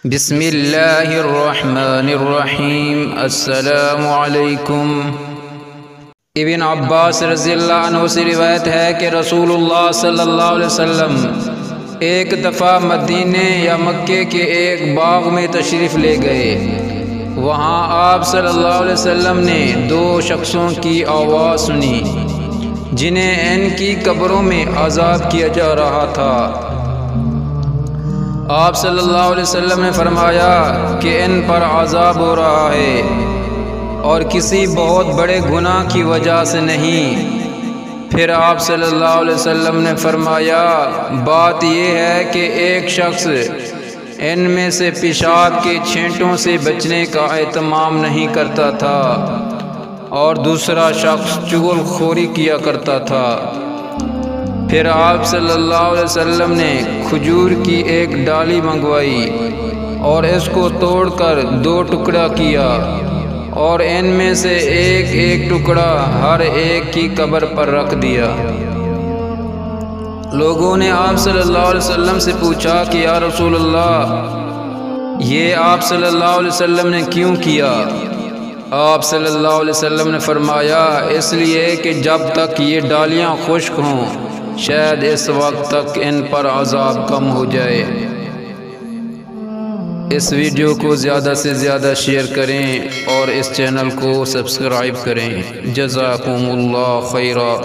بسم اللہ الرحمن الرحیم۔ السلام علیکم۔ ابن عباس رضی اللہ عنہ سے روایت ہے کہ رسول اللہ صلی اللہ علیہ وسلم ایک دفعہ مدینے یا مکے کے ایک باغ میں تشریف لے گئے۔ وہاں آپ صلی اللہ علیہ وسلم نے دو شخصوں کی آواز سنی جنہیں ان کی قبروں میں عذاب کیا جا رہا تھا۔ آپ صلی اللہ علیہ وسلم نے فرمایا کہ ان پر عذاب ہو رہا ہے اور کسی بہت بڑے گناہ کی وجہ سے نہیں۔ پھر آپ صلی اللہ علیہ وسلم نے فرمایا بات یہ ہے کہ ایک شخص ان میں سے پیشاب کے چھینٹوں سے بچنے کا اہتمام نہیں کرتا تھا اور دوسرا شخص چغل خوری کیا کرتا تھا۔ پھر آپ صلی اللہ علیہ وسلم نے کھجور کی ایک ڈالی منگوائی اور اس کو توڑ کر دو ٹکڑا کیا اور ان میں سے ایک ایک ٹکڑا ہر ایک کی قبر پر رکھ دیا۔ لوگوں نے آپ صلی اللہ علیہ وسلم سے پوچھا کہ یا رسول اللہ، یہ آپ صلی اللہ علیہ وسلم نے کیوں کیا؟ آپ صلی اللہ علیہ وسلم نے فرمایا اس لیے کہ جب تک یہ ڈالیاں خشک ہوں شاید اس وقت تک ان پر عذاب کم ہو جائے۔ اس ویڈیو کو زیادہ سے زیادہ شیئر کریں اور اس چینل کو سبسکرائب کریں۔ جزاکم اللہ خیرا۔